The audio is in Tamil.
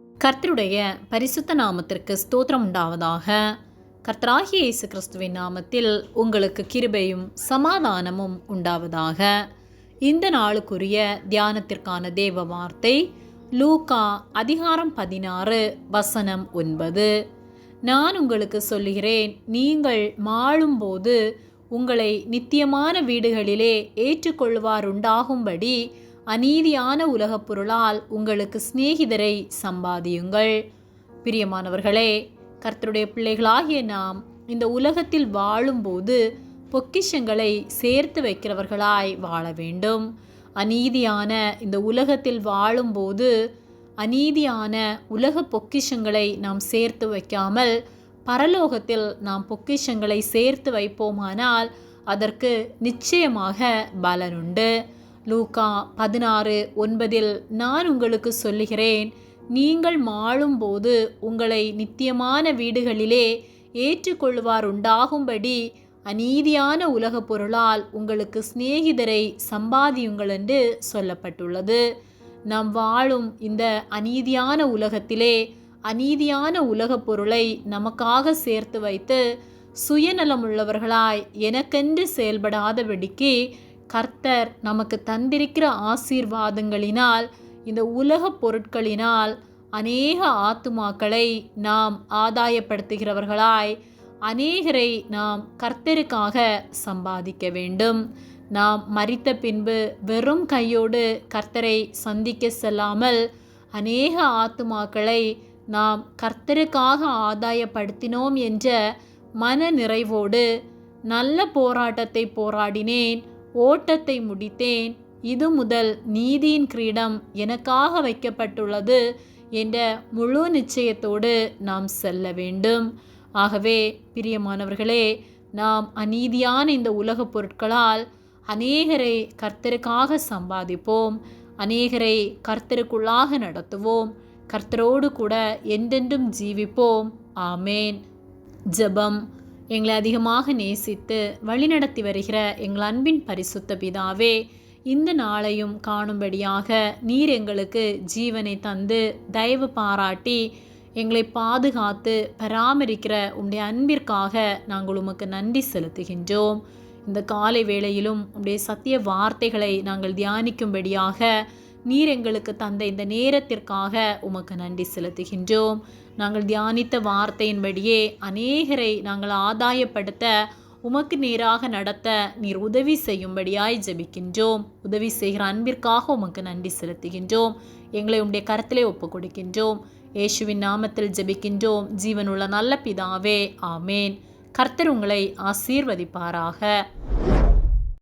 கர்த்தருடைய பரிசுத்த நாமத்திற்கு ஸ்தோத்திரம் உண்டாவதாக. கர்த்தராகிய இயேசு கிறிஸ்துவின் நாமத்தில் உங்களுக்கு கிருபையும் சமாதானமும் உண்டாவதாக. இந்த நாளுக்குரிய தியானத்திற்கான தேவ வார்த்தை லூக்கா அதிகாரம் 16 வசனம் 9. நான் உங்களுக்கு சொல்லுகிறேன், நீங்கள் மாளும்போது உங்களை நித்தியமான வீடுகளிலே ஏற்றுக்கொள்வாருண்டாகும்படி அநீதியான உலகப் பொருளால் உங்களுக்கு சிநேகிதரை சம்பாதியுங்கள். பிரியமானவர்களே, கர்த்தருடைய பிள்ளைகளாகிய நாம் இந்த உலகத்தில் வாழும்போது பொக்கிஷங்களை சேர்த்து வைக்கிறவர்களாய் வாழ வேண்டும். அநீதியான இந்த உலகத்தில் வாழும்போது அநீதியான உலக பொக்கிஷங்களை நாம் சேர்த்து வைக்காமல் பரலோகத்தில் நாம் பொக்கிஷங்களை சேர்த்து வைப்போமானால் அதற்கு நிச்சயமாக பலனுண்டு. லூக்கா 16:9 நான் உங்களுக்கு சொல்லுகிறேன், நீங்கள் மாளும்போது உங்களை நித்தியமான வீடுகளிலே ஏற்றுக்கொள்வாருண்டாகும்படி அநீதியான உலகப் பொருளால் உங்களுக்கு சிநேகிதரை சம்பாதியுங்கள் என்று சொல்லப்பட்டுள்ளது. நாம் வாழும் இந்த அநீதியான உலகத்திலே அநீதியான உலகப் பொருளை நமக்காக சேர்த்து வைத்து சுயநலமுள்ளவர்களாய் எனக்கென்று செயல்படாதபடிக்கு கர்த்தர் நமக்கு தந்திருக்கிற ஆசீர்வாதங்களினால் இந்த உலகப் பொருட்களினால் அநேக ஆத்துமாக்களை நாம் ஆதாயப்படுத்துகிறவர்களாய் அநேகரை நாம் கர்த்தருக்காக சம்பாதிக்க வேண்டும். நாம் மரித்த பின்பு வெறும் கையோடு கர்த்தரை சந்திக்க செல்லாமல் அநேக ஆத்துமாக்களை நாம் கர்த்தருக்காக ஆதாயப்படுத்தினோம் என்ற மன நிறைவோடு நல்ல போராட்டத்தை போராடினேன், ஓட்டத்தை முடித்தேன், இது முதல் நீதியின் கிரீடம் எனக்காக வைக்கப்பட்டுள்ளது என்ற முழு நிச்சயத்தோடு நாம் செல்ல வேண்டும். ஆகவே பிரியமானவர்களே, நாம் அநீதியான இந்த உலகப் பொருட்களால் அநேகரை கர்த்தருக்காக சம்பாதிப்போம், அநேகரை கர்த்தருக்குள்ளாக நடத்துவோம், கர்த்தரோடு கூட என்றென்றும் ஜீவிப்போம். ஆமேன். ஜெபம். எங்களை அதிகமாக நேசித்து வழிநடத்தி வருகிற எங்கள் அன்பின் பரிசுத்த பிதாவே, இந்த நாளையும் காணும்படியாக நீர் எங்களுக்கு ஜீவனை தந்து தயவு பாராட்டி எங்களை பாதுகாத்து பராமரிக்கிற உம்முடைய அன்பிற்காக நாங்கள் உமக்கு நன்றி செலுத்துகின்றோம். இந்த காலை வேளையிலும் உம்முடைய சத்திய வார்த்தைகளை நாங்கள் தியானிக்கும்படியாக நீர் எங்களுக்கு தந்த இந்த நேரத்திற்காக உமக்கு நன்றி செலுத்துகின்றோம். நாங்கள் தியானித்த வார்த்தையின்படியே அநேகரை நாங்கள் ஆதாயப்படுத்த உமக்கு நேராக நடத்த நீர் உதவி செய்யும்படியாய் ஜெபிக்கின்றோம். உதவி செய்கிற அன்பிற்காக உமக்கு நன்றி செலுத்துகின்றோம். எங்களை உம்முடைய கரத்திலே ஒப்புக் கொடுக்கின்றோம். இயேசுவின் நாமத்தில் ஜெபிக்கின்றோம் ஜீவனுள்ள நல்ல பிதாவே. ஆமேன். கர்த்தர் உங்களை ஆசீர்வதிப்பாராக.